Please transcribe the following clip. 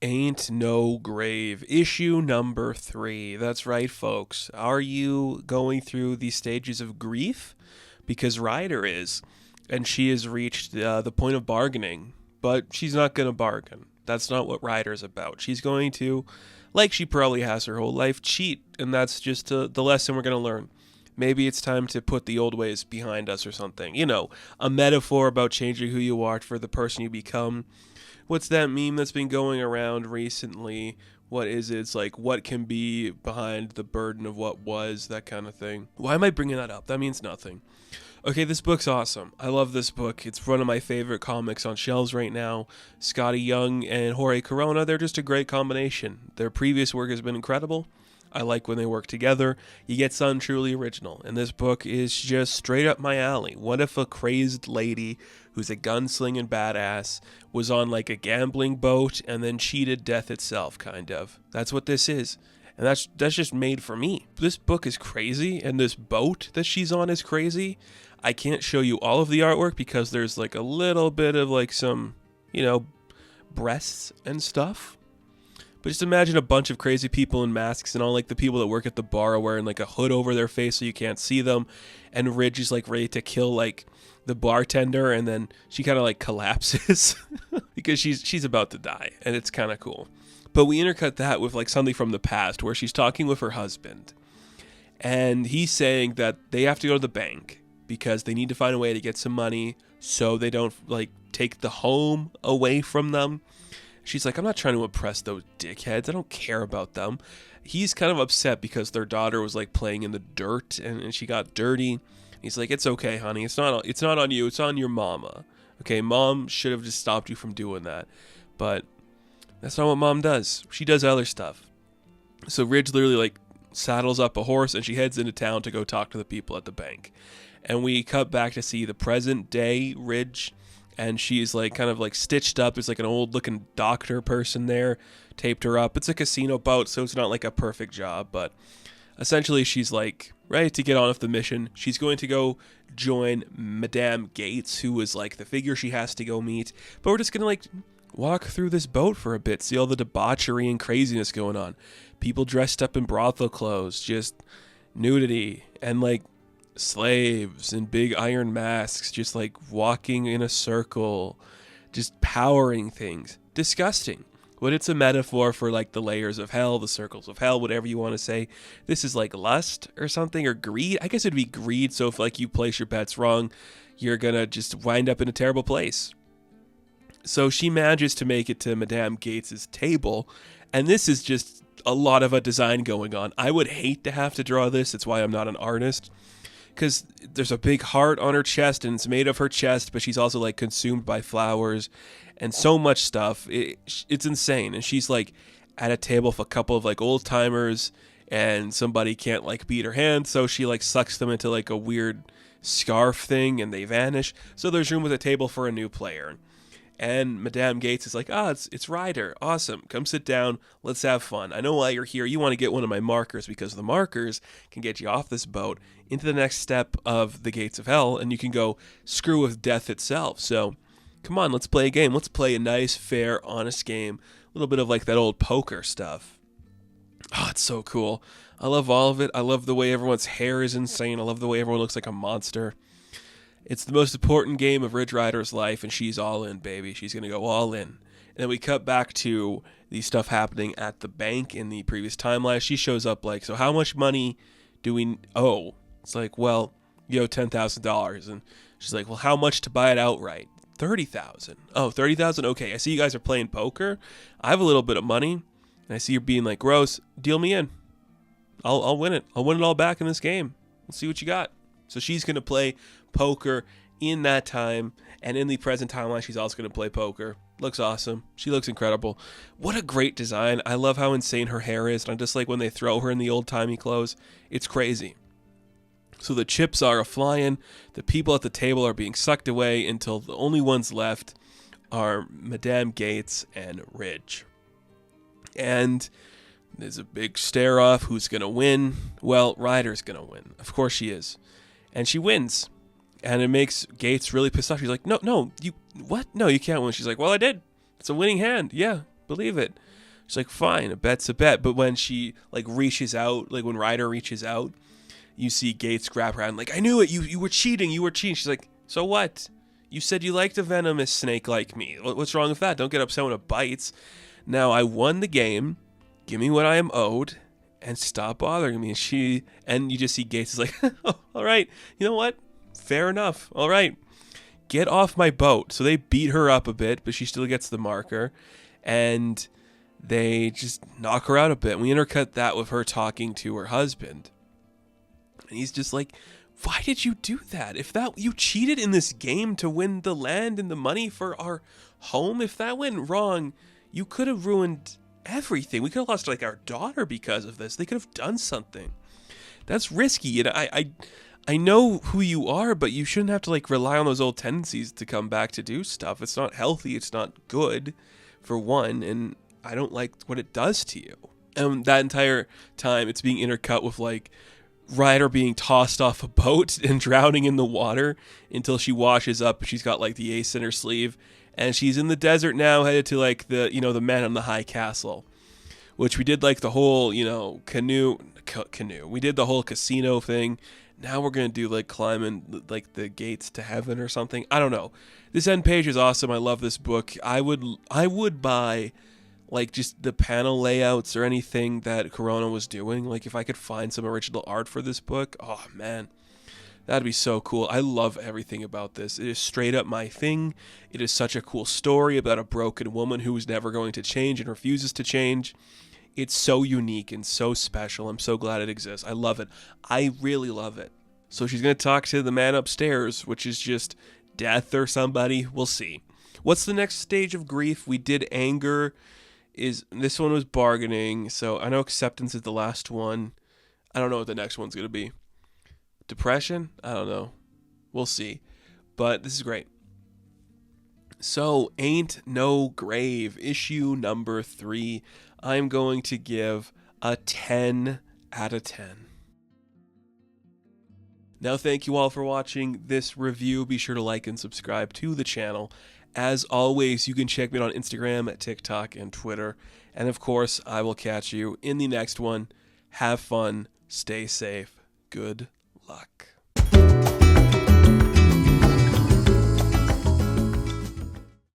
Ain't No Grave, issue number 3. That's right, folks. Are you going through the stages of grief? Because Ryder is, and she has reached the point of bargaining, but she's not going to bargain. That's not what Ryder's about. She's going to, like she probably has her whole life, cheat, and that's just the lesson we're going to learn. Maybe it's time to put the old ways behind us or something. You know, a metaphor about changing who you are for the person you become. What's that meme that's been going around recently? What is it? It's like, what can be behind the burden of what was, that kind of thing. Why am I bringing that up? That means nothing. Okay, this book's awesome. I love this book. It's one of my favorite comics on shelves right now. Scotty Young and Jorge Corona, they're just a great combination. Their previous work has been incredible. I like when they work together. You get something truly original. And this book is just straight up my alley. What if a crazed lady who's a gunslinging badass was on like a gambling boat and then cheated death itself, kind of? That's what this is. And that's just made for me. This book is crazy, and this boat that she's on is crazy. I can't show you all of the artwork because there's like a little bit of like some, breasts and stuff. But just imagine a bunch of crazy people in masks, and all like the people that work at the bar are wearing like a hood over their face so you can't see them. And Ridge is like ready to kill like the bartender, and then she kind of like collapses because she's about to die, and it's kind of cool. But we intercut that with like something from the past where she's talking with her husband, and he's saying that they have to go to the bank because they need to find a way to get some money so they don't like take the home away from them. She's like, I'm not trying to impress those dickheads. I don't care about them. He's kind of upset because their daughter was like playing in the dirt and she got dirty. He's like, it's okay, honey. It's not on you. It's on your mama. Okay, mom should have just stopped you from doing that. But that's not what mom does. She does other stuff. So Ridge literally like saddles up a horse and she heads into town to go talk to the people at the bank. And we cut back to see the present day Ridge, and she's like kind of like stitched up. There's like an old looking doctor person there, taped her up. It's a casino boat, so it's not like a perfect job, but essentially she's like ready to get on with the mission. She's going to go join Madame Gates, who is like the figure she has to go meet. But we're just gonna like walk through this boat for a bit, see all the debauchery and craziness going on. People dressed up in brothel clothes, just nudity, and like slaves in big iron masks, just like walking in a circle, just powering things. Disgusting. But it's a metaphor for like the layers of hell, the circles of hell, whatever you want to say. This is like lust or something, or greed. I guess it'd be greed. So if like you place your bets wrong, you're gonna just wind up in a terrible place. So she manages to make it to Madame Gates's table, and this is just a lot of a design going on. I would hate to have to draw this. It's why I'm not an artist. Because there's a big heart on her chest, and it's made of her chest, but she's also like consumed by flowers and so much stuff. It's insane. And she's like at a table with a couple of like old timers, and somebody can't like beat her hand, so she like sucks them into like a weird scarf thing, and they vanish. So there's room at the table for a new player. And Madame Gates is like, it's Ryder. Awesome. Come sit down. Let's have fun. I know why you're here. You want to get one of my markers because the markers can get you off this boat into the next step of the gates of hell, and you can go screw with death itself. So come on, let's play a game. Let's play a nice, fair, honest game. A little bit of like that old poker stuff. Oh, it's so cool. I love all of it. I love the way everyone's hair is insane. I love the way everyone looks like a monster. It's the most important game of Ridge Rider's life, and she's all in, baby. She's going to go all in. And then we cut back to the stuff happening at the bank in the previous timeline. She shows up like, so how much money do we owe? It's like, well, you owe $10,000. And she's like, well, how much to buy it outright? 30,000. Oh, 30,000? Okay, I see you guys are playing poker. I have a little bit of money, and I see you're being like, gross, deal me in. I'll win it. I'll win it all back in this game. Let's see what you got. So she's going to play poker in that time, and in the present timeline she's also going to play poker. Looks awesome. She looks incredible. What a great design. I love how insane her hair is, and I just like when they throw her in the old-timey clothes. It's crazy. So the chips are a-flying. The people at the table are being sucked away until the only ones left are Madame Gates and Ridge. And there's a big stare-off. Who's going to win? Well, Ryder's going to win. Of course she is. And she wins. And it makes Gates really pissed off. She's like, no, you, what? No, you can't win. She's like, well, I did. It's a winning hand. Yeah, believe it. She's like, fine, a bet's a bet. But when she like reaches out, like when Ryder reaches out, you see Gates grab her hand, like, I knew it, you were cheating, She's like, so what? You said you liked a venomous snake like me. What's wrong with that? Don't get upset when it bites. Now, I won the game. Give me what I am owed and stop bothering me. And you just see Gates is like, oh, all right, you know what? Fair enough. All right, get off my boat. So they beat her up a bit, but she still gets the marker. And they just knock her out a bit. We intercut that with her talking to her husband. And he's just like, why did you do that? If that you cheated in this game to win the land and the money for our home, if that went wrong, you could have ruined everything. We could have lost like our daughter because of this. They could have done something. That's risky. And I know who you are, but you shouldn't have to like rely on those old tendencies to come back to do stuff. It's not healthy. It's not good, for one. And I don't like what it does to you. And that entire time, it's being intercut with like Ryder being tossed off a boat and drowning in the water until she washes up. She's got like the ace in her sleeve, and she's in the desert now, headed to like the the men on the high castle, which we did like the whole canoe. We did the whole casino thing. Now we're gonna do like climbing like the gates to heaven or something. I don't know. This end page is awesome. I love this book. I would buy like just the panel layouts or anything that Corona was doing. Like if I could find some original art for this book, oh man, that'd be so cool. I love everything about this. It is straight up my thing. It is such a cool story about a broken woman who is never going to change and refuses to change. It's so unique and so special. I'm so glad it exists. I love it. I really love it. So she's going to talk to the man upstairs, which is just death or somebody. We'll see. What's the next stage of grief? We did anger. This one was bargaining, so I know acceptance is the last one. I don't know what the next one's going to be. Depression? I don't know. We'll see. But this is great. So, Ain't No Grave, issue number 3. I'm going to give a 10 out of 10. Now, thank you all for watching this review. Be sure to like and subscribe to the channel. As always, you can check me out on Instagram, TikTok, and Twitter. And of course, I will catch you in the next one. Have fun. Stay safe. Good luck.